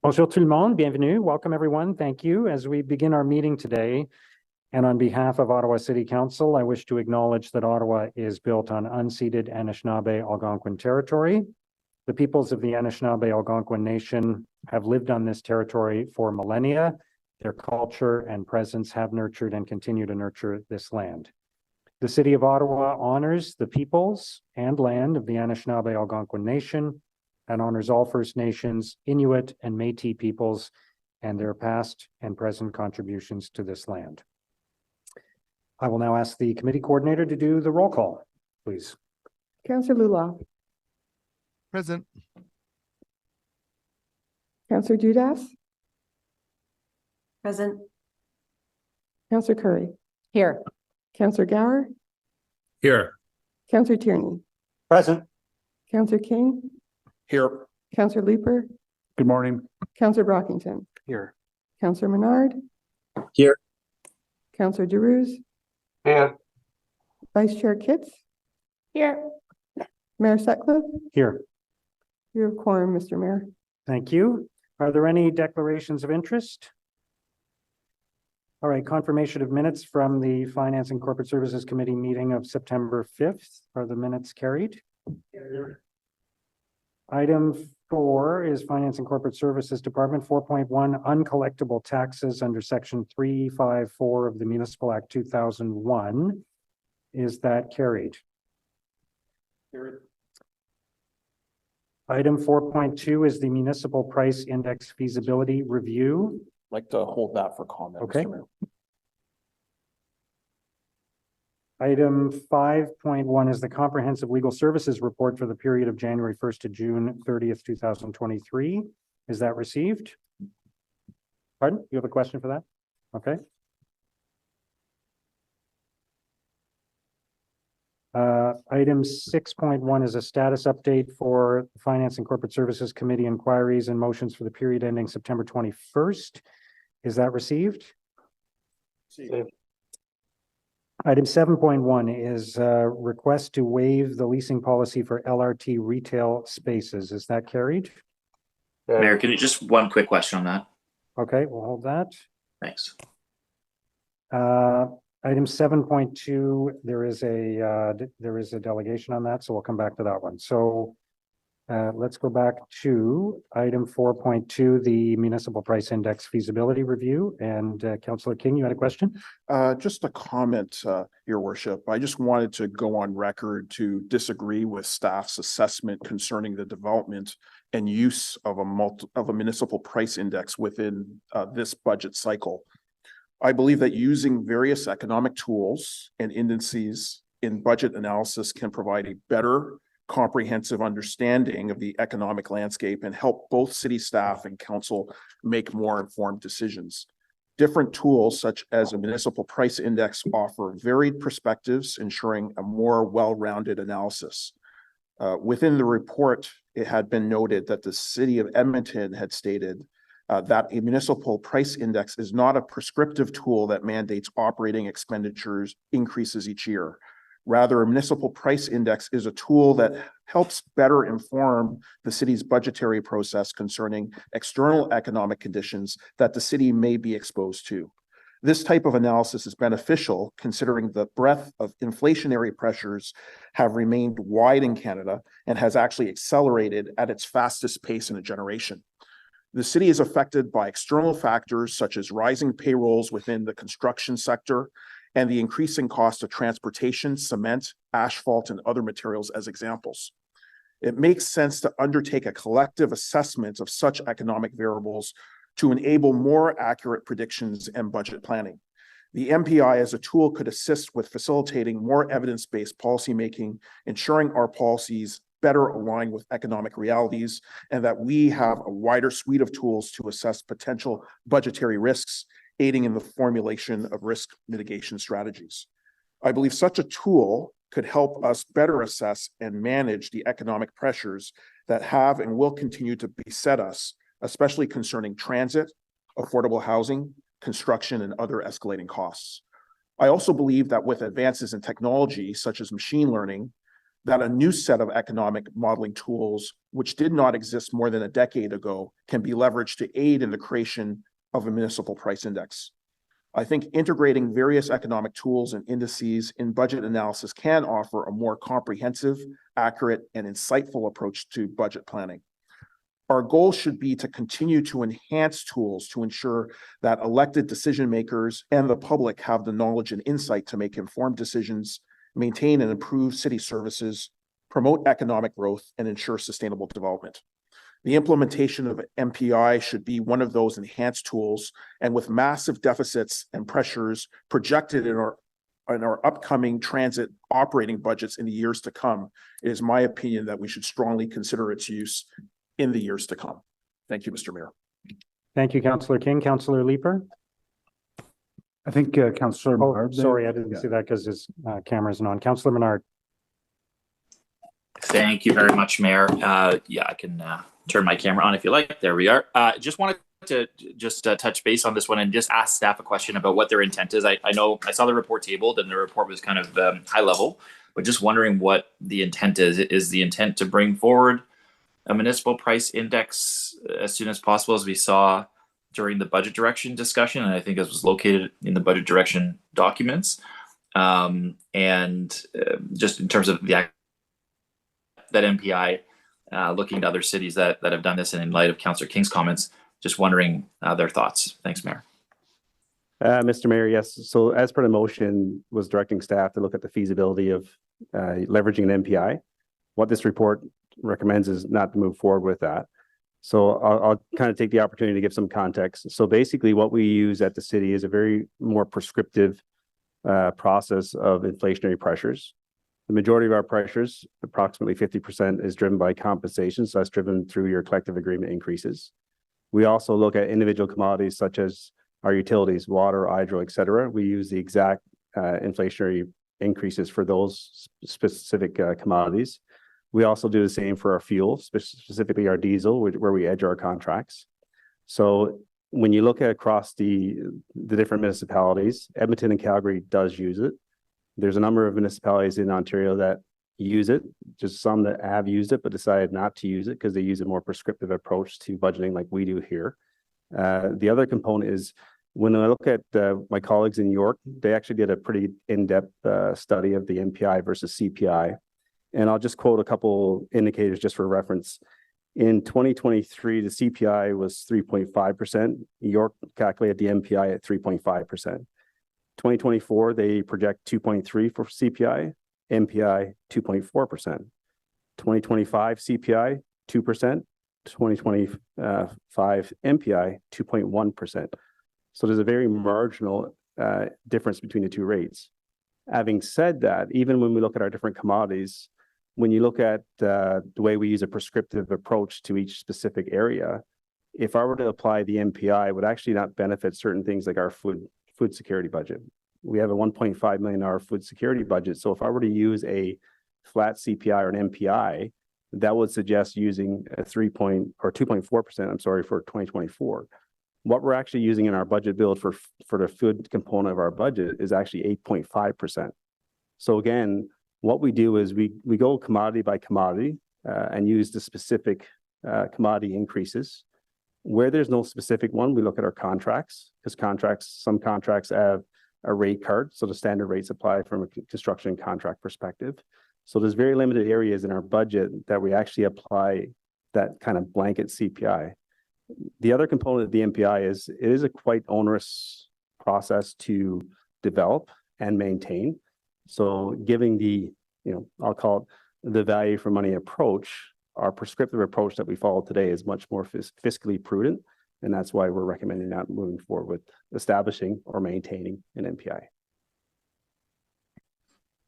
Bonjour tout le monde, bienvenue. Welcome everyone. Thank you. As we begin our meeting today, and on behalf of Ottawa City Council, I wish to acknowledge that Ottawa is built on unceded Anishinaabe Algonquin territory. The peoples of the Anishinaabe Algonquin Nation have lived on this territory for millennia. Their culture and presence have nurtured and continue to nurture this land. The City of Ottawa honors the peoples and land of the Anishinaabe Algonquin Nation and honors all First Nations, Inuit, and Métis peoples and their past and present contributions to this land. I will now ask the committee coordinator to do the roll call, please. Councillor Lula. Present. Councillor Dudas. Present. Councillor Curry. Here. Councillor Gower. Here. Councillor Tierney. Present. Councillor King. Here. Councillor Leeper. Good morning. Councillor Brockington. Here. Councillor Menard. Here. Councillor DeRuse. Here. Vice Chair Kitts. Here. Mayor Sutcliffe. Here. Your quorum, Mr. Mayor. Thank you. Are there any declarations of interest? All right, confirmation of minutes from the Finance and Corporate Services Committee meeting of September 5th. Are the minutes carried? Item 4 is Finance and Corporate Services Department 4.1 uncollectible taxes under Section 354 of the Municipal Act 2001. Is that carried? Carried. Item 4.2 is the Municipal Price Index Feasibility Review. I'd like to hold that for comment. Okay. Mr. Mayor. Item 5.1 is the Comprehensive Legal Services Report for the period of January 1st to June 30th, 2023. Is that received? Pardon? You have a question for that? Okay. Item 6.1 is a status update for the Finance and Corporate Services Committee inquiries and motions for the period ending September 21st. Is that received? Received. Item 7.1 is a request to waive the leasing policy for LRT retail spaces. Is that carried? Mayor, can you just one quick question on that? Okay, we'll hold that. Thanks. Item 7.2, there is a delegation on that, so we'll come back to that one. So let's go back to item 4.2, the Municipal Price Index Feasibility Review. And Councillor King, you had a question? Just a comment, Your Worship. I just wanted to go on record to disagree with staff's assessment concerning the development and use of a municipal price index within this budget cycle. I believe that using various economic tools and indices in budget analysis can provide a better comprehensive understanding of the economic landscape and help both city staff and council make more informed decisions. Different tools, such as a municipal price index, offer varied perspectives, ensuring a more well-rounded analysis. Within the report, it had been noted that the City of Edmonton had stated that a municipal price index is not a prescriptive tool that mandates operating expenditures increases each year. Rather, a municipal price index is a tool that helps better inform the city's budgetary process concerning external economic conditions that the city may be exposed to. This type of analysis is beneficial considering the breadth of inflationary pressures have remained wide in Canada and has actually accelerated at its fastest pace in a generation. The city is affected by external factors such as rising payrolls within the construction sector and the increasing cost of transportation, cement, asphalt, and other materials as examples. It makes sense to undertake a collective assessment of such economic variables to enable more accurate predictions and budget planning. The MPI as a tool could assist with facilitating more evidence-based policymaking, ensuring our policies better align with economic realities, and that we have a wider suite of tools to assess potential budgetary risks, aiding in the formulation of risk mitigation strategies. I believe such a tool could help us better assess and manage the economic pressures that have and will continue to beset us, especially concerning transit, affordable housing, construction, and other escalating costs. I also believe that with advances in technology, such as machine learning, that a new set of economic modeling tools, which did not exist more than a decade ago, can be leveraged to aid in the creation of a municipal price index. I think integrating various economic tools and indices in budget analysis can offer a more comprehensive, accurate, and insightful approach to budget planning. Our goal should be to continue to enhance tools to ensure that elected decision makers and the public have the knowledge and insight to make informed decisions, maintain and improve city services, promote economic growth, and ensure sustainable development. The implementation of MPI should be one of those enhanced tools, and with massive deficits and pressures projected in our upcoming transit operating budgets in the years to come, it is my opinion that we should strongly consider its use in the years to come. Thank you, Mr. Mayor. Thank you, Councillor King. Councillor Leeper? I think Councillor Oh, Menard. sorry, I didn't see that because his camera isn't on. Councillor Menard. Thank you very much, Mayor. Yeah, I can turn my camera on if you like. There we are. Just wanted to touch base on this one and just ask staff a question about what their intent is. I know I saw the report tabled and the report was kind of high level, but just wondering what the intent is. Is the intent to bring forward a municipal price index as soon as possible, as we saw during the budget direction discussion? And I think it was located in the budget direction documents. Just in terms of that MPI, looking to other cities that have done this, and in light of Councillor King's comments, just wondering their thoughts. Thanks, Mayor. Mr. Mayor, yes. So as per the motion, was directing staff to look at the feasibility of leveraging an MPI. What this report recommends is not to move forward with that. So I'll kind of take the opportunity to give some context. So basically what we use at the city is a very more prescriptive process of inflationary pressures. The majority of our pressures, approximately 50%, is driven by compensation. So that's driven through your collective agreement increases. We also look at individual commodities such as our utilities, water, hydro, et cetera. We use the exact inflationary increases for those specific commodities. We also do the same for our fuel, specifically our diesel, where we edge our contracts. So when you look at across the different municipalities, Edmonton and Calgary does use it. There's a number of municipalities in Ontario that use it, just some that have used it but decided not to use it because they use a more prescriptive approach to budgeting like we do here. The other component is when I look at my colleagues in York, they actually did a pretty in-depth study of the MPI versus CPI. And I'll just quote a couple indicators just for reference. In 2023, the CPI was 3.5%. York calculated the MPI at 3.5%. 2024, they project 2.3 for CPI, MPI 2.4%. 2025 CPI 2%, 2025 MPI 2.1%. So there's a very marginal difference between the two rates. Having said that, even when we look at our different commodities, when you look at the way we use a prescriptive approach to each specific area, if I were to apply the MPI, it would actually not benefit certain things like our food security budget. We have a $1.5 million food security budget. So if I were to use a flat CPI or an MPI, that would suggest using a 2.4%, I'm sorry, for 2024. What we're actually using in our budget build for the food component of our budget is actually 8.5%. So again, what we do is we go commodity by commodity and use the specific commodity increases. Where there's no specific one, we look at our contracts, because some contracts have a rate card, so the standard rates apply from a construction contract perspective. So there's very limited areas in our budget that we actually apply that kind of blanket CPI. The other component of the MPI is it is a quite onerous process to develop and maintain. So giving the, I'll call it the value for money approach, our prescriptive approach that we follow today is much more fiscally prudent. And that's why we're recommending that moving forward with establishing or maintaining an MPI.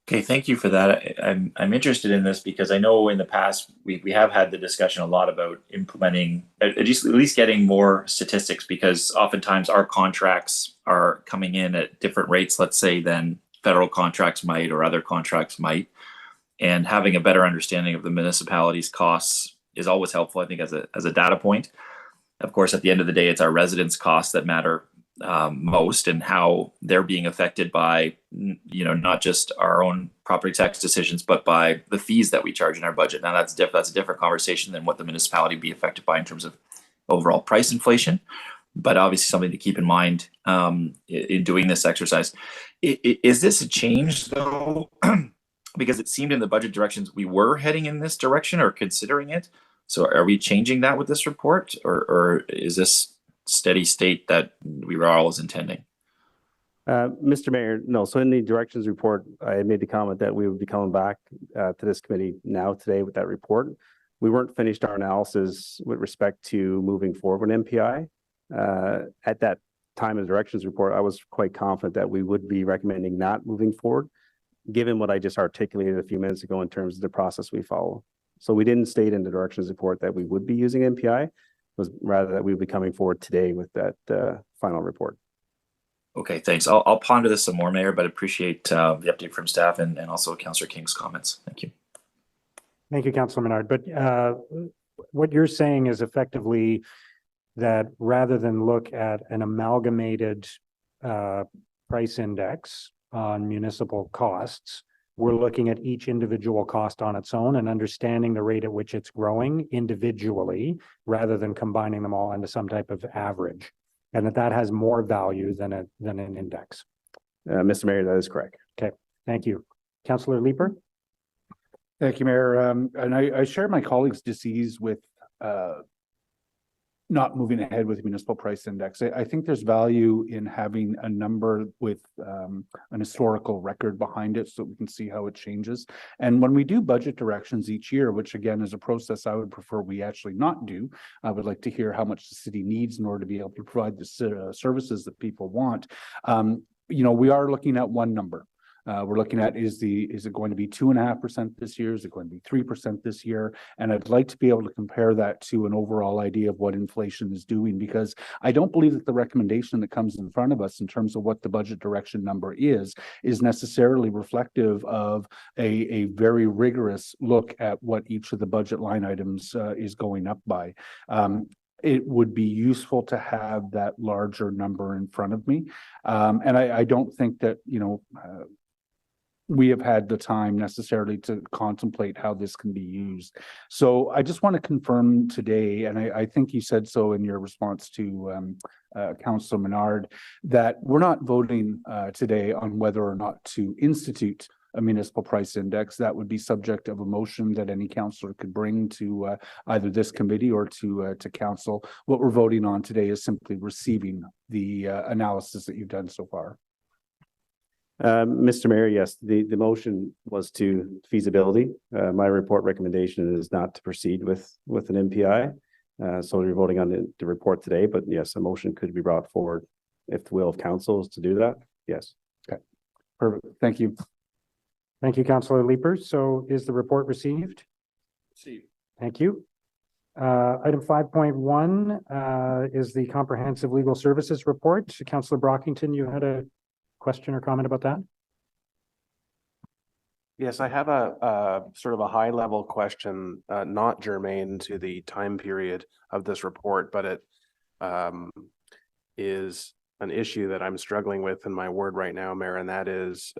Okay, thank you for that. I'm interested in this because I know in the past we have had the discussion a lot about implementing, at least getting more statistics, because oftentimes our contracts are coming in at different rates, let's say, than federal contracts might or other contracts might. And having a better understanding of the municipality's costs is always helpful, I think, as a data point. Of course, at the end of the day, it's our residents' costs that matter most, and how they're being affected by, not just our own property tax decisions, but by the fees that we charge in our budget. Now that's a different conversation than what the municipality would be affected by in terms of overall price inflation, but obviously something to keep in mind in doing this exercise. Is this a change though? Because it seemed in the budget directions we were heading in this direction or considering it. So are we changing that with this report, or is this steady state that we were always intending? Mr. Mayor, no. So in the directions report, I made the comment that we would be coming back to this committee today with that report. We weren't finished our analysis with respect to moving forward with MPI. At that time of the directions report, I was quite confident that we would be recommending not moving forward, given what I just articulated a few minutes ago in terms of the process we follow. So we didn't state in the directions report that we would be using MPI. Was rather that we would be coming forward today with that final report. Okay, thanks. I'll ponder this some more, Mayor, but appreciate the update from staff and also Councillor King's comments. Thank you. Thank you, Councillor Menard. But what you're saying is effectively that rather than look at an amalgamated price index on municipal costs, we're looking at each individual cost on its own and understanding the rate at which it's growing individually, rather than combining them all into some type of average, and that has more value than an index. Mr. Mayor, that is correct. Okay, thank you. Councillor Leeper? Thank you, Mayor. And I share my colleagues' disease with not moving ahead with the municipal price index. I think there's value in having a number with an historical record behind it so we can see how it changes. And when we do budget directions each year, which again is a process I would prefer we actually not do, I would like to hear how much the city needs in order to be able to provide the services that people want. We are looking at one number. We're looking at is it going to be 2.5% this year? Is it going to be 3% this year? And I'd like to be able to compare that to an overall idea of what inflation is doing, because I don't believe that the recommendation that comes in front of us in terms of what the budget direction number is necessarily reflective of a very rigorous look at what each of the budget line items is going up by. It would be useful to have that larger number in front of me. And I don't think that, we have had the time necessarily to contemplate how this can be used. So I just want to confirm today, and I think you said so in your response to Councillor Menard, that we're not voting today on whether or not to institute a municipal price index. That would be subject of a motion that any councillor could bring to either this committee or to council. What we're voting on today is simply receiving the analysis that you've done so far. Mr. Mayor, yes, the motion was to feasibility. My report recommendation is not to proceed with an MPI. So you're voting on the report today, but yes, a motion could be brought forward if the will of council is to do that. Yes. Okay, perfect. Thank you. Thank you, Councillor Leeper. So is the report received? Received. Thank you. Item 5.1 is the comprehensive legal services report. Councillor Brockington, you had a question or comment about that? Yes, I have a sort of a high level question, not germane to the time period of this report, but it is an issue that I'm struggling with in my ward right now, Mayor, and that is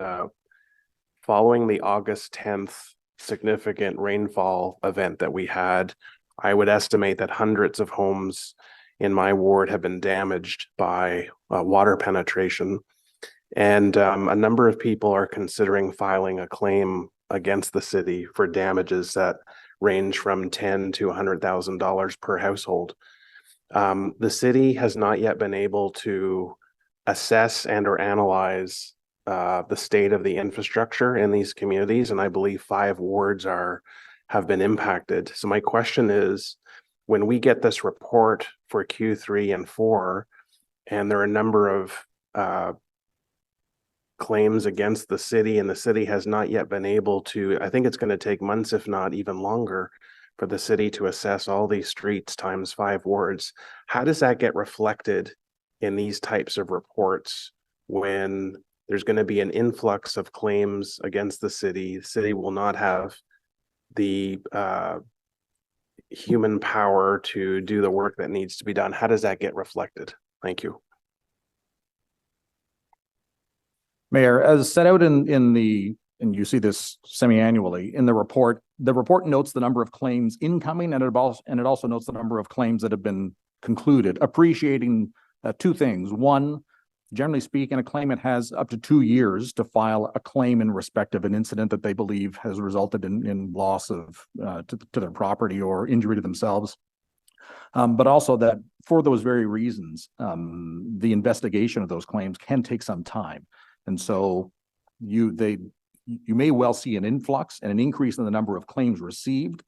following the August 10th significant rainfall event that we had, I would estimate that hundreds of homes in my ward have been damaged by water penetration. And a number of people are considering filing a claim against the city for damages that range from $10,000 to $100,000 per household. The city has not yet been able to assess and or analyze the state of the infrastructure in these communities, and I believe 5 wards have been impacted. So my question is, when we get this report for Q3 and 4, and there are a number of claims against the city, and the city has not yet been able to, I think it's going to take months, if not even longer, for the city to assess all these streets times 5 wards. How does that get reflected in these types of reports when there's going to be an influx of claims against the city? The city will not have the human power to do the work that needs to be done. How does that get reflected? Thank you. Mayor, as set out in the, and you see this semi-annually in the report notes the number of claims incoming, and it also notes the number of claims that have been concluded, appreciating two things. One, generally speaking, a claimant has up to 2 years to file a claim in respect of an incident that they believe has resulted in loss of to their property or injury to themselves. But also that for those very reasons, the investigation of those claims can take some time. And so you may well see an influx and an increase in the number of claims received.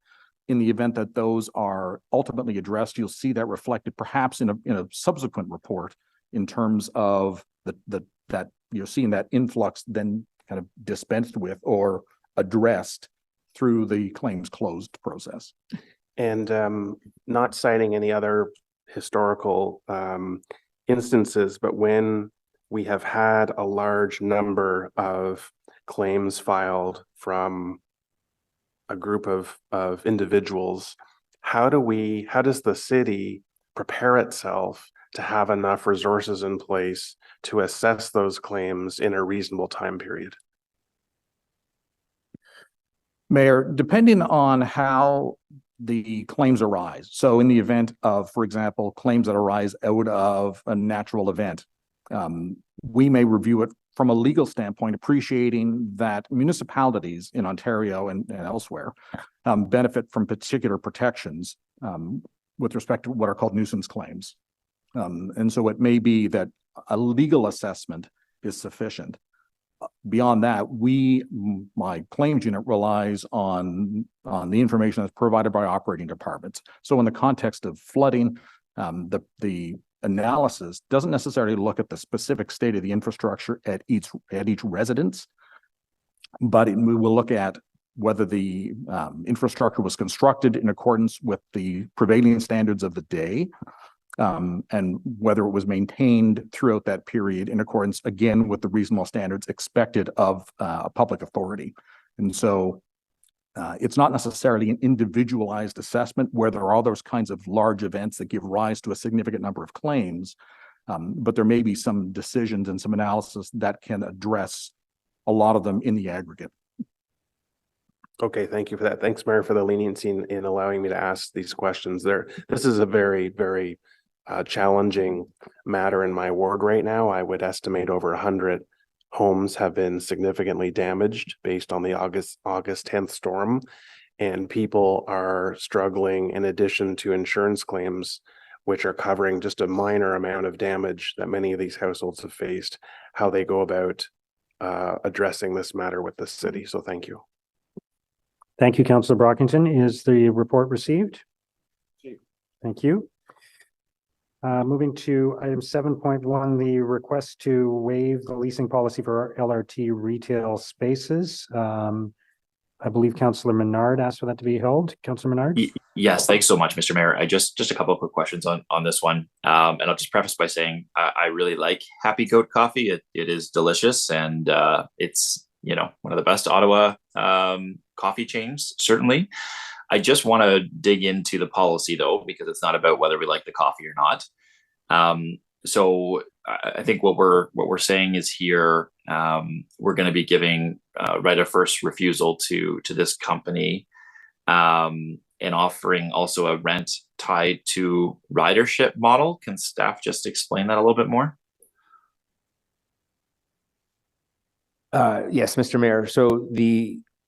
In the event that those are ultimately addressed, you'll see that reflected perhaps in a subsequent report in terms of that you're seeing that influx then kind of dispensed with or addressed through the claims closed process. And not citing any other historical instances, but when we have had a large number of claims filed from a group of individuals, how does the city prepare itself to have enough resources in place to assess those claims in a reasonable time period? Mayor, depending on how the claims arise. So in the event of, for example, claims that arise out of a natural event, we may review it from a legal standpoint, appreciating that municipalities in Ontario and elsewhere benefit from particular protections with respect to what are called nuisance claims. And so it may be that a legal assessment is sufficient. Beyond that, my claims unit relies on the information that's provided by operating departments. So in the context of flooding, the analysis doesn't necessarily look at the specific state of the infrastructure at each residence, but we will look at whether the infrastructure was constructed in accordance with the prevailing standards of the day, and whether it was maintained throughout that period in accordance, again, with the reasonable standards expected of a public authority. And so it's not necessarily an individualized assessment where there are all those kinds of large events that give rise to a significant number of claims, but there may be some decisions and some analysis that can address a lot of them in the aggregate. Okay, thank you for that. Thanks, Mayor, for the leniency in allowing me to ask these questions. This is a very, very challenging matter in my ward right now. I would estimate over 100 homes have been significantly damaged based on the August 10th storm, and people are struggling in addition to insurance claims, which are covering just a minor amount of damage that many of these households have faced, how they go about addressing this matter with the city. So thank you. Thank you, Councillor Brockington. Is the report received? Thank you. Moving to item 7.1, the request to waive the leasing policy for LRT retail spaces. I believe Councillor Menard asked for that to be held. Councillor Menard? Yes, thanks so much, Mr. Mayor. Just a couple of quick questions on this one. And I'll just preface by saying I really like Happy Goat coffee. It is delicious, and it's, you know, one of the best Ottawa coffee chains, certainly. I just want to dig into the policy though, because it's not about whether we like the coffee or not. So I think what we're saying is here, we're going to be giving right of first refusal to this company, and offering also a rent tied to ridership model. Can staff just explain that a little bit more? Yes, Mr. Mayor. So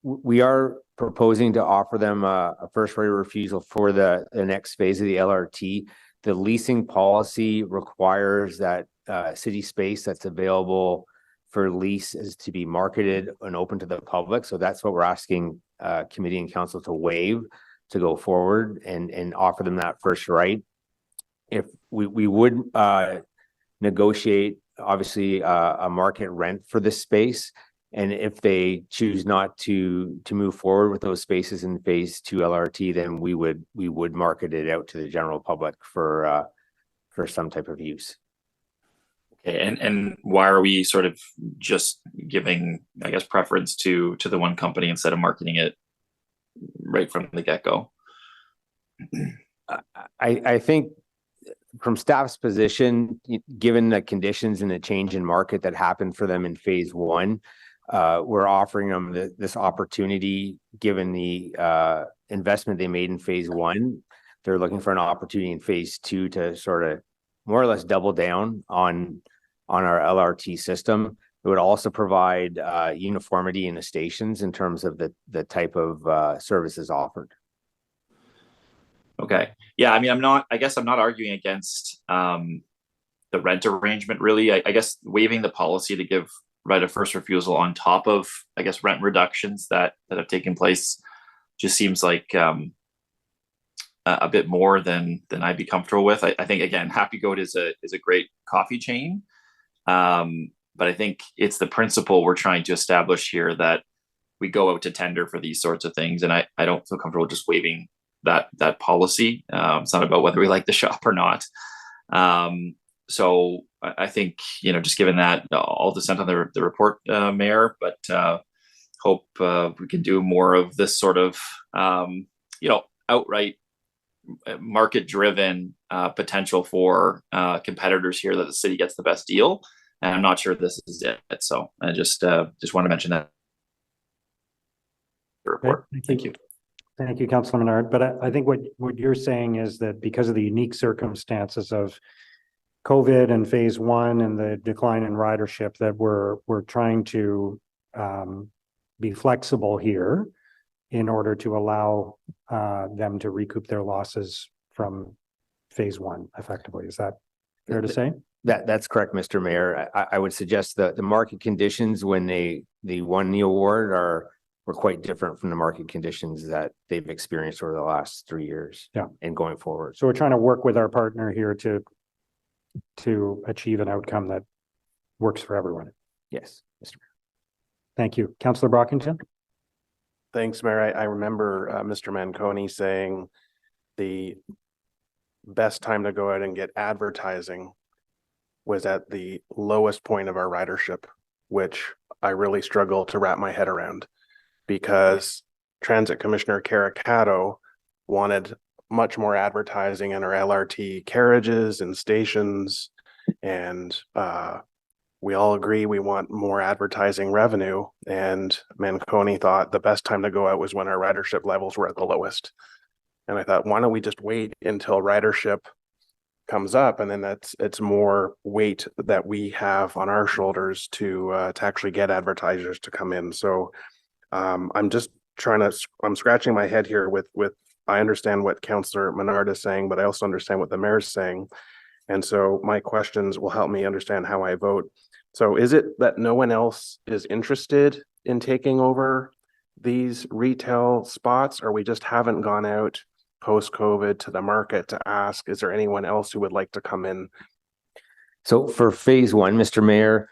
we are proposing to offer them a first right of refusal for the next phase of the LRT. The leasing policy requires that city space that's available for lease is to be marketed and open to the public. So that's what we're asking committee and council to waive to go forward and offer them that first right. If we would negotiate obviously a market rent for this space. And if they choose not to move forward with those spaces in phase 2 LRT, then we would market it out to the general public for some type of use. Okay, and why are we sort of just giving, I guess, preference to the one company instead of marketing it right from the get-go? I think from staff's position, given the conditions and the change in market that happened for them in phase one, we're offering them this opportunity, given the investment they made in phase one. They're looking for an opportunity in phase two to sort of more or less double down on our LRT system. It would also provide uniformity in the stations in terms of the type of services offered. Okay. Yeah. I mean, I guess I'm not arguing against the rent arrangement really. I guess waiving the policy to give right of first refusal on top of, I guess, rent reductions that have taken place just seems like a bit more than I'd be comfortable with. I think, again, Happy Goat is a great coffee chain. But I think it's the principle we're trying to establish here that we go out to tender for these sorts of things. And I don't feel comfortable just waiving that policy. It's not about whether we like the shop or not. So I think, just given that, I'll dissent on the report, Mayor, but hope we can do more of this sort of, outright market-driven potential for competitors here that the city gets the best deal. And I'm not sure this is it. So I just want to mention that. Report. Thank you. Thank you, Councilor Menard. But I think what you're saying is that because of the unique circumstances of COVID and phase one and the decline in ridership, that we're trying to be flexible here in order to allow them to recoup their losses from phase one effectively. Is that fair to say? That's correct, Mr. Mayor. I would suggest that the market conditions when they won the award were quite different from the market conditions that they've experienced over the last 3 years. Yeah. And going forward. So we're trying to work with our partner here to achieve an outcome that works for everyone. Yes, Mr. Mayor. Thank you. Councillor Brockington? Thanks, Mayor. I remember Mr. Manconi saying the best time to go out and get advertising was at the lowest point of our ridership, which I really struggle to wrap my head around, because Transit Commissioner Caricato wanted much more advertising in our LRT carriages and stations, and we all agree we want more advertising revenue, and Manconi thought the best time to go out was when our ridership levels were at the lowest. And I thought, why don't we just wait until ridership comes up, and then it's more weight that we have on our shoulders to actually get advertisers to come in. So I'm scratching my head here with I understand what Councillor Menard is saying, but I also understand what the mayor's saying. And so my questions will help me understand how I vote. So is it that no one else is interested in taking over these retail spots, or we just haven't gone out post-COVID to the market to ask, is there anyone else who would like to come in? So for phase one, Mr. Mayor,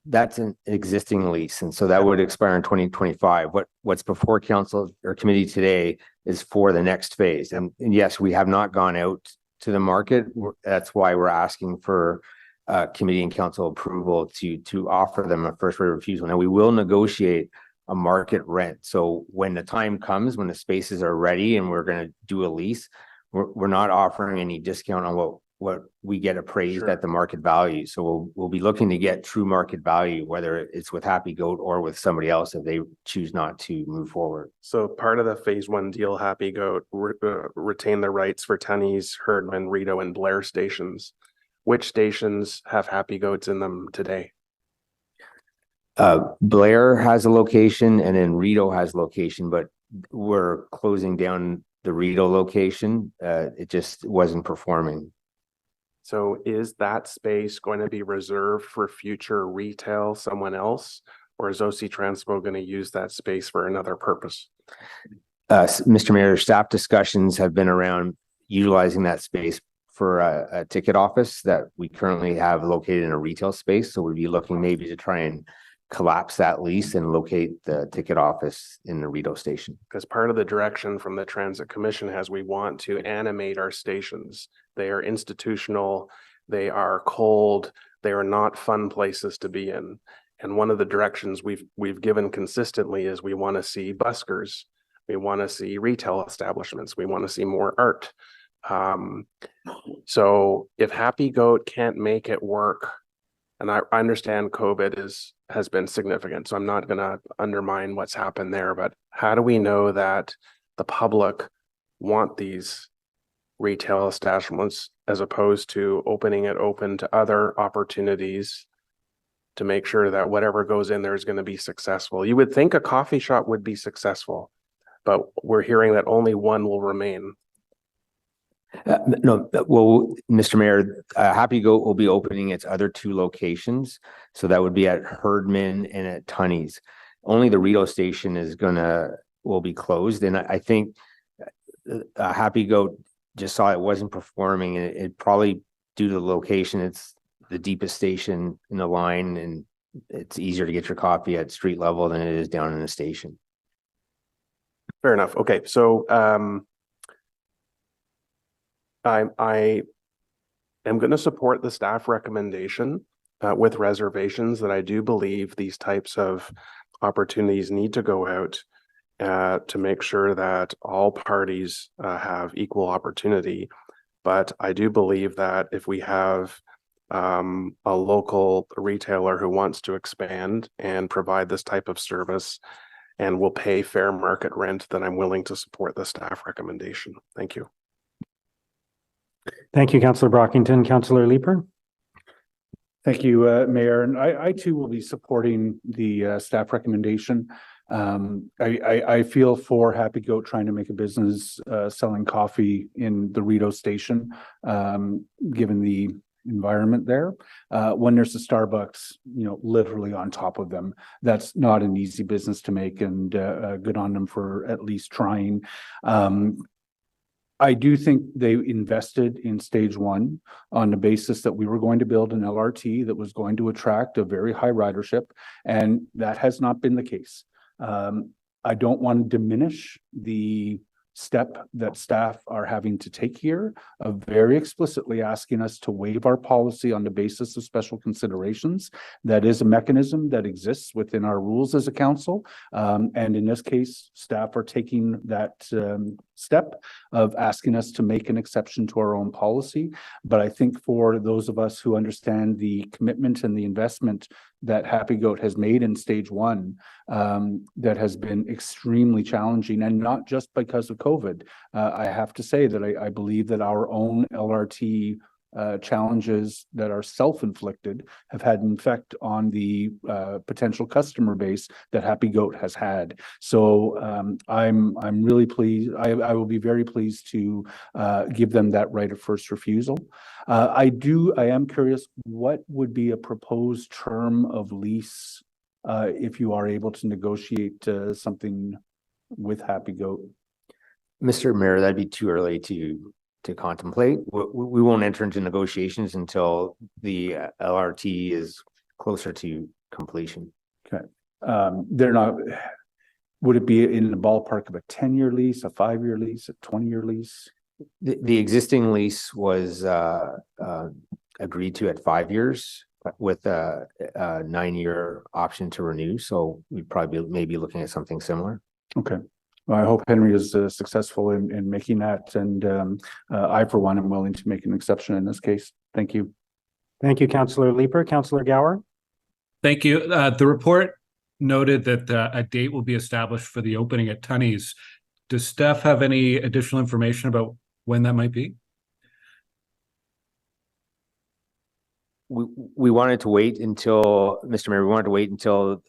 that's an existing lease. And so that would expire in 2025. What's before council or committee today is for the next phase. And yes, we have not gone out to the market. That's why we're asking for committee and council approval to offer them a first right of refusal. Now we will negotiate a market rent. So when the time comes, when the spaces are ready and we're going to do a lease, we're not offering any discount on what we get appraised at the market value. So we'll be looking to get true market value, whether it's with Happy Goat or with somebody else if they choose not to move forward. So part of the phase one deal, Happy Goat retain the rights for Tunney's, Herdman, Rideau, and Blair stations. Which stations have Happy Goats in them today? Blair has a location and then Rideau has location, but we're closing down the Rideau location. It just wasn't performing. So is that space going to be reserved for future retail, someone else, or is OC Transpo going to use that space for another purpose? Mr. Mayor, staff discussions have been around utilizing that space for a ticket office that we currently have located in a retail space. So we'd be looking maybe to try and collapse that lease and locate the ticket office in the Rideau station. Because part of the direction from the Transit Commission has we want to animate our stations. They are institutional, they are cold, they are not fun places to be in. And one of the directions we've given consistently is we want to see buskers, we want to see retail establishments, we want to see more art. So if Happy Goat can't make it work, and I understand COVID has been significant, so I'm not gonna undermine what's happened there, but how do we know that the public want these retail establishments as opposed to opening it open to other opportunities to make sure that whatever goes in there is going to be successful? You would think a coffee shop would be successful, but we're hearing that only one will remain. No, well, Mr. Mayor, Happy Goat will be opening its other two locations. So that would be at Herdman and at Tunney's. Only the Rito station will be closed. And I think Happy Goat just saw it wasn't performing, and it probably due to the location, it's the deepest station in the line, and it's easier to get your coffee at street level than it is down in the station. Fair enough. Okay, so I am going to support the staff recommendation with reservations that I do believe these types of opportunities need to go out to make sure that all parties have equal opportunity. But I do believe that if we have a local retailer who wants to expand and provide this type of service and will pay fair market rent, then I'm willing to support the staff recommendation. Thank you. Thank you, Councillor Brockington. Councillor Leeper. Thank you, Mayor. And I too will be supporting the staff recommendation. I feel for Happy Goat trying to make a business selling coffee in the Rito station, given the environment there. When there's a Starbucks, literally on top of them, that's not an easy business to make, and good on them for at least trying. I do think they invested in stage one on the basis that we were going to build an LRT that was going to attract a very high ridership, and that has not been the case. I don't want to diminish the step that staff are having to take here of very explicitly asking us to waive our policy on the basis of special considerations. That is a mechanism that exists within our rules as a council. And in this case, staff are taking that step of asking us to make an exception to our own policy. But I think for those of us who understand the commitment and the investment that Happy Goat has made in stage one, that has been extremely challenging, and not just because of COVID. I have to say that I believe that our own LRT challenges that are self-inflicted have had an effect on the potential customer base that Happy Goat has had. So I'm really pleased. I will be very pleased to give them that right of first refusal. I am curious, what would be a proposed term of lease if you are able to negotiate something with Happy Goat? Mr. Mayor, that'd be too early to contemplate. We won't enter into negotiations until the LRT is closer to completion. Okay. They're not, would it be in the ballpark of a 10-year lease, a 5-year lease, a 20-year lease? The existing lease was agreed to at 5 years with a 9-year option to renew. So we'd probably maybe looking at something similar. Okay. Well, I hope Henry is successful in making that. And I, for one, am willing to make an exception in this case. Thank you. Thank you, Councillor Leeper. Councillor Gower. Thank you. The report noted that a date will be established for the opening at Tunney's. Does staff have any additional information about when that might be? We wanted to wait until, Mr. Mayor, we wanted to wait until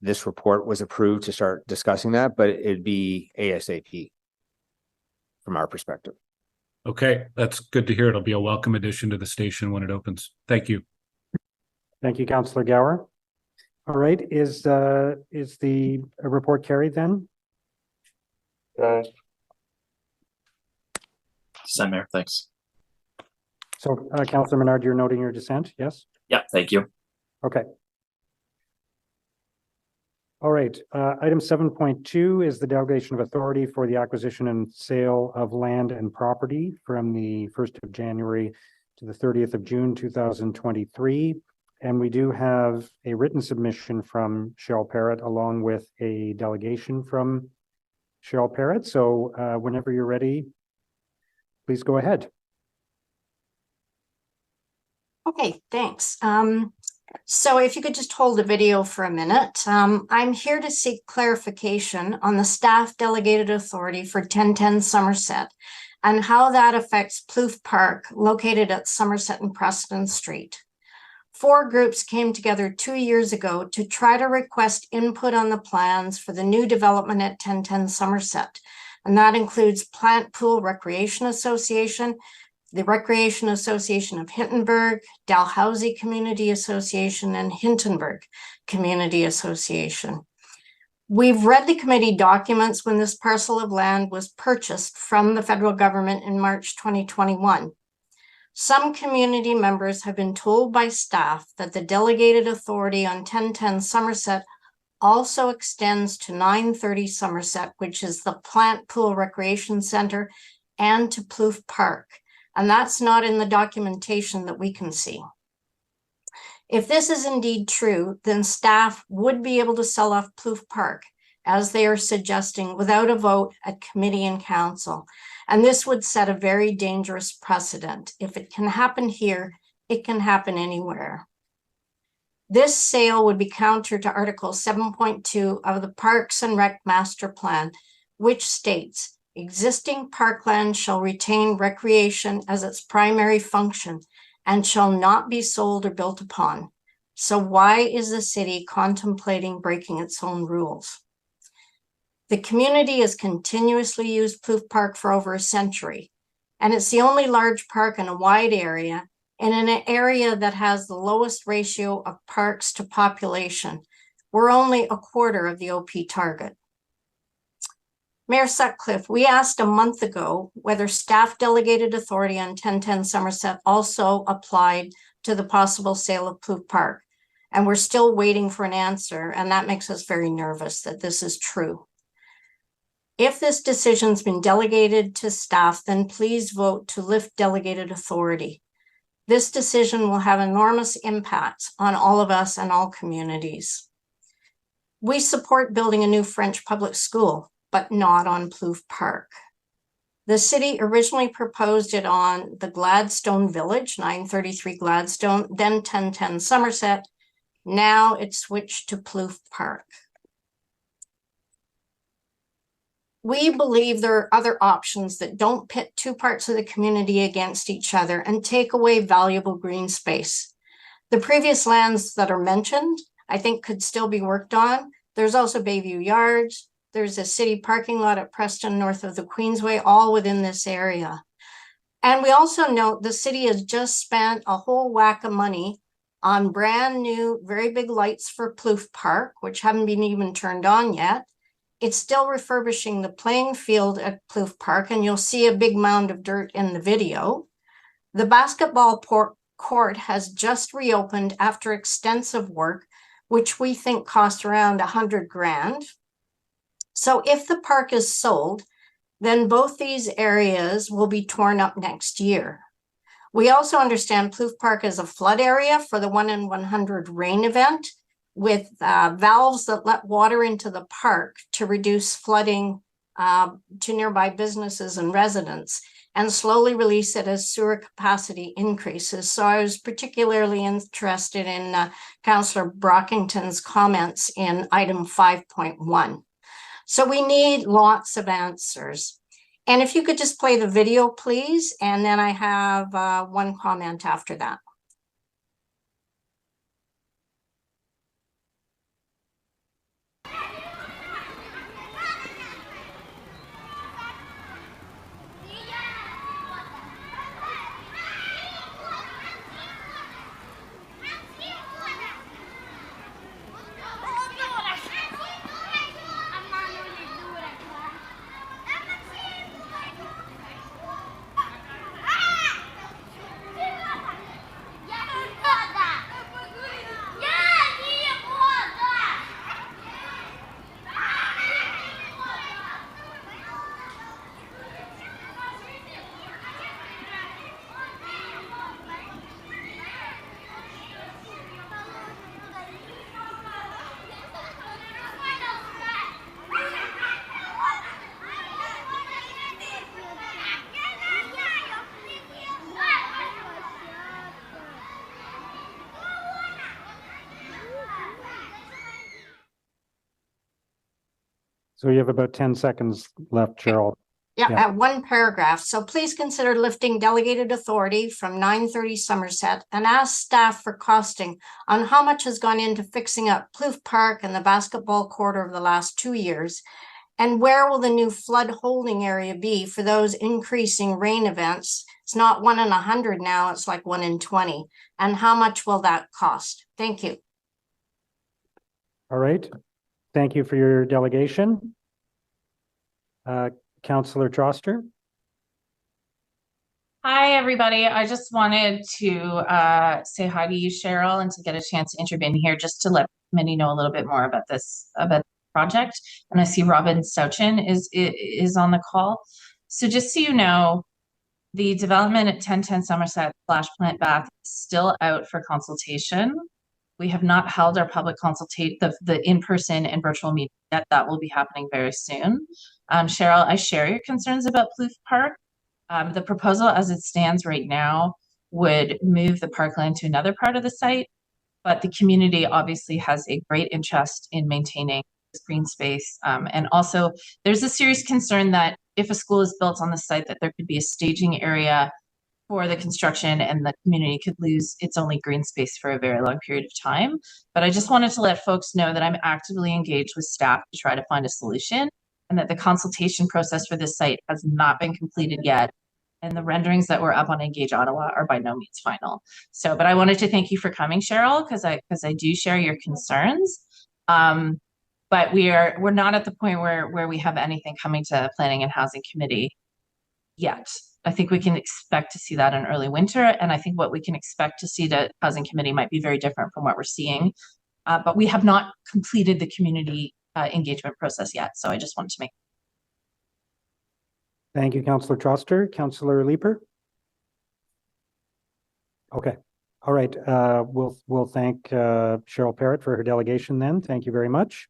this report was approved to start discussing that, but it'd be ASAP from our perspective. Okay, that's good to hear. It'll be a welcome addition to the station when it opens. Thank you. Thank you, Councillor Gower. All right, is the report carried then? Mayor, thanks. So, Councillor Menard, you're noting your dissent, yes? Yeah, thank you. Okay. All right, item 7.2 is the delegation of authority for the acquisition and sale of land and property from the 1st of January to the 30th of June, 2023. And we do have a written submission from Cheryl Parrott along with a delegation from Cheryl Parrott. So whenever you're ready, Please go ahead. Okay, thanks. So if you could just hold the video for a minute. I'm here to seek clarification on the staff delegated authority for 1010 Somerset and how that affects Plouffe Park located at Somerset and Preston Street. 4 groups came together 2 years ago to try to request input on the plans for the new development at 1010 Somerset. And that includes Plant Pool Recreation Association, the Recreation Association of Hintonburg, Dalhousie Community Association, and Hintonburg Community Association. We've read the committee documents when this parcel of land was purchased from the federal government in March 2021. Some community members have been told by staff that the delegated authority on 1010 Somerset also extends to 930 Somerset, which is the Plant Pool Recreation Center, and to Plouffe Park. And that's not in the documentation that we can see. If this is indeed true, then staff would be able to sell off Plouffe Park, as they are suggesting, without a vote at committee and council. And this would set a very dangerous precedent. If it can happen here, it can happen anywhere. This sale would be counter to Article 7.2 of the Parks and Rec Master Plan, which states, existing parkland shall retain recreation as its primary function and shall not be sold or built upon. So why is the city contemplating breaking its own rules? The community has continuously used Plouffe Park for over a century, and it's the only large park in a wide area and in an area that has the lowest ratio of parks to population. We're only a quarter of the OP target. Mayor Sutcliffe, we asked a month ago whether staff delegated authority on 1010 Somerset also applied to the possible sale of Plouffe Park. And we're still waiting for an answer, and that makes us very nervous that this is true. If this decision's been delegated to staff, then please vote to lift delegated authority. This decision will have enormous impacts on all of us and all communities. We support building a new French public school, but not on Plouffe Park. The city originally proposed it on the Gladstone Village, 933 Gladstone, then 1010 Somerset. Now it's switched to Plouffe Park. We believe there are other options that don't pit 2 parts of the community against each other and take away valuable green space. The previous lands that are mentioned, I think, could still be worked on. There's also Bayview Yards. There's a city parking lot at Preston north of the Queensway, all within this area. And we also note the city has just spent a whole whack of money on brand new, very big lights for Plouffe Park, which haven't been even turned on yet. It's still refurbishing the playing field at Plouffe Park, and you'll see a big mound of dirt in the video. The basketball court has just reopened after extensive work, which we think cost around 100 grand. So if the park is sold, then both these areas will be torn up next year. We also understand Plouffe Park is a flood area for the 1 in 100 rain event, with valves that let water into the park to reduce flooding to nearby businesses and residents, and slowly release it as sewer capacity increases. So I was particularly interested in Councillor Brockington's comments in item 5.1. So we need lots of answers. And if you could just play the video, please, and then I have one comment after that. So you have about 10 seconds left, Cheryl. Yeah, Yeah. at one paragraph. So please consider lifting delegated authority from 930 Somerset and ask staff for costing on how much has gone into fixing up Plouffe Park and the basketball court over the last 2 years. And where will the new flood holding area be for those increasing rain events? It's not 1 in 100 now, it's like 1 in 20. And how much will that cost? Thank you. All right. Thank you for your delegation. Councillor Troster. Hi, everybody. I just wanted to say hi to you, Cheryl, and to get a chance to intervene here just to let many know a little bit more about the project. And I see Robin Souchin is on the call. So just so you know, the development at 1010 Somerset / Plant Bath is still out for consultation. We have not held our public consultation, the in-person and virtual meeting yet. That will be happening very soon. Cheryl, I share your concerns about Plouffe Park. The proposal as it stands right now would move the parkland to another part of the site, but the community obviously has a great interest in maintaining this green space. And also there's a serious concern that if a school is built on the site, that there could be a staging area for the construction and the community could lose its only green space for a very long period of time. But I just wanted to let folks know that I'm actively engaged with staff to try to find a solution, and that the consultation process for this site has not been completed yet. And the renderings that were up on Engage Ottawa are by no means final. So, but I wanted to thank you for coming, Cheryl, because I do share your concerns. But we're not at the point where we have anything coming to Planning and Housing Committee yet. I think we can expect to see that in early winter. And I think what we can expect to see to Housing Committee might be very different from what we're seeing. But we have not completed the community engagement process yet. So I just wanted to make. Thank you, Councillor Troster. Councillor Leeper. Okay. All right. We'll thank Cheryl Parrott for her delegation then. Thank you very much.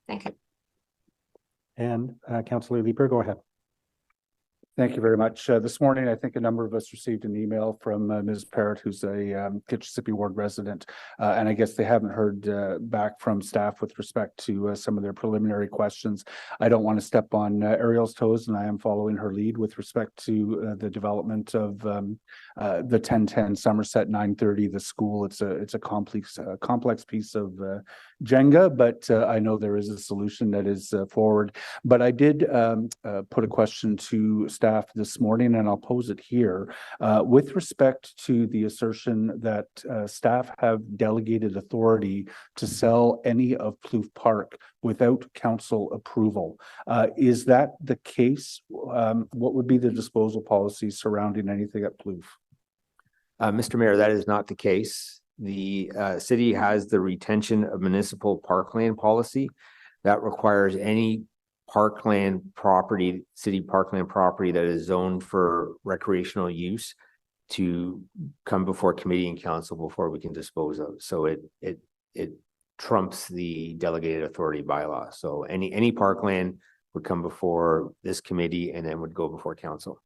Thank you. And Councillor Leeper, go ahead. Thank you very much. This morning, I think a number of us received an email from Ms. Parrott, who's a Kitchissippi Ward resident. And I guess they haven't heard back from staff with respect to some of their preliminary questions. I don't want to step on Ariel's toes, and I am following her lead with respect to the development of the 1010 Somerset 930, the school. It's a complex piece of Jenga, but I know there is a solution that is forward. But I did put a question to staff this morning, and I'll pose it here. With respect to the assertion that staff have delegated authority to sell any of Plouffe Park without council approval. Is that the case? What would be the disposal policy surrounding anything at Plouffe? Mr. Mayor, that is not the case. The city has the retention of municipal parkland policy that requires any parkland property, city parkland property that is zoned for recreational use to come before committee and council before we can dispose of. So it trumps the delegated authority bylaw. So any parkland would come before this committee and then would go before council.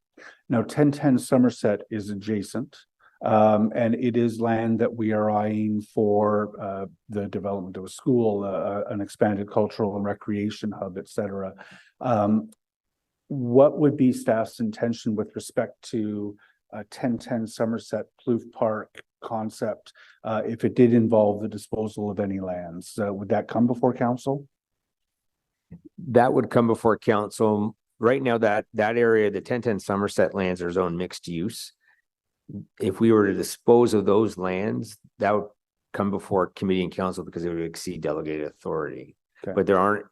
Now, 1010 Somerset is adjacent. And it is land that we are eyeing for the development of a school, an expanded cultural and recreation hub, et cetera. What would be staff's intention with respect to 1010 Somerset Plouffe Park concept if it did involve the disposal of any lands? Would that come before council? That would come before council. Right now, that area, the 1010 Somerset lands are zoned mixed use. If we were to dispose of those lands, that would come before committee and council because it would exceed delegated authority. Okay. But there aren't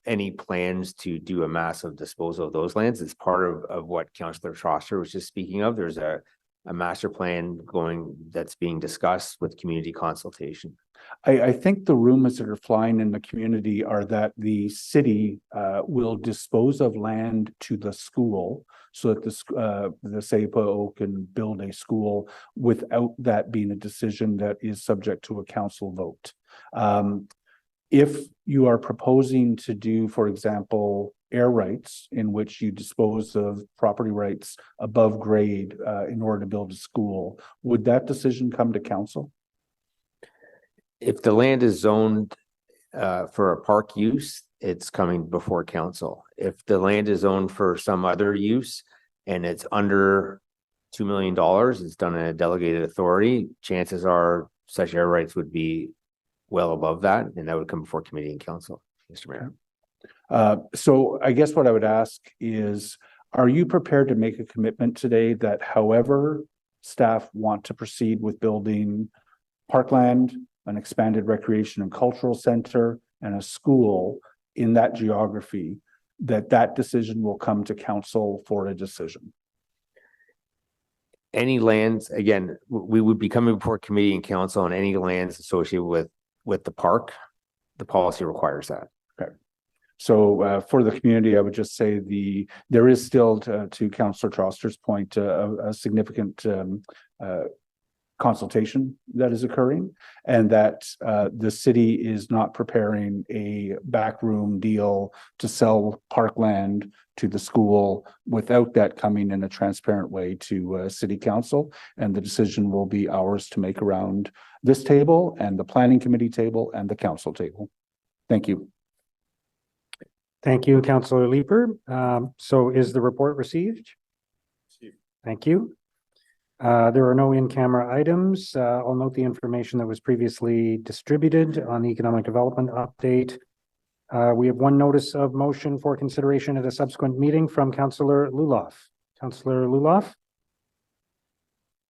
any plans to do a massive disposal of those lands. It's part of what Councillor Troster was just speaking of. There's a master plan that's being discussed with community consultation. I think the rumors that are flying in the community are that the city will dispose of land to the school so that the SAPO can build a school without that being a decision that is subject to a council vote. If you are proposing to do, for example, air rights in which you dispose of property rights above grade in order to build a school, would that decision come to council? If the land is zoned for a park use it's coming before council. If the land is owned for some other use and it's under $2 million, it's done in a delegated authority, chances are such air rights would be well above that, and that would come before committee and council, Mr. Mayor. So I guess what I would ask is, are you prepared to make a commitment today that however staff want to proceed with building parkland, an expanded recreation and cultural center, and a school in that geography, that decision will come to council for a decision? Any lands, again, we would be coming before committee and council on any lands associated with the park. The policy requires that. Okay. So for the community, I would just say there is still, to Councillor Troster's point, a significant consultation that is occurring, and that the city is not preparing a backroom deal to sell parkland to the school without that coming in a transparent way to city council. And the decision will be ours to make around this table and the planning committee table and the council table. Thank you. Thank you, Councillor Leeper. So is the report received? Thank you. There are no in-camera items. I'll note the information that was previously distributed on the economic development update. We have one notice of motion for consideration at a subsequent meeting from Councillor Luloff. Councillor Luloff.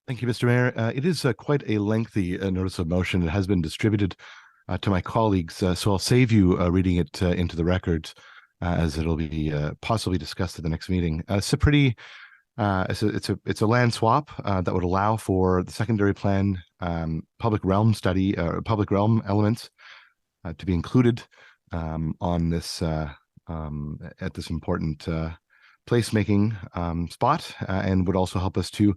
Thank you, Mr. Mayor. It is quite a lengthy notice of motion. It has been distributed to my colleagues, so I'll save you reading it into the record as it'll be possibly discussed at the next meeting. It's a pretty it's a land swap that would allow for the secondary plan public realm study, public realm elements to be included on this at this important placemaking spot, and would also help us to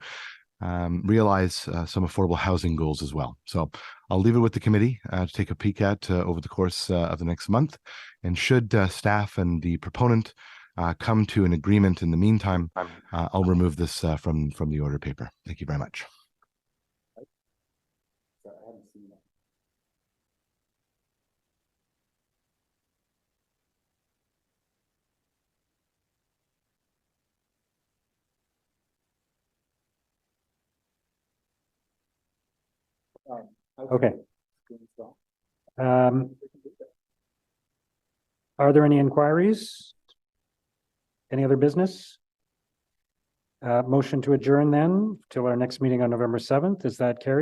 realize some affordable housing goals as well. So I'll leave it with the committee to take a peek at over the course of the next month. And should staff and the proponent come to an agreement in the meantime, I'll remove this from the order paper. Thank you very much. Okay. Are there any inquiries? Any other business? Motion to adjourn then till our next meeting on November 7th. Is that carried?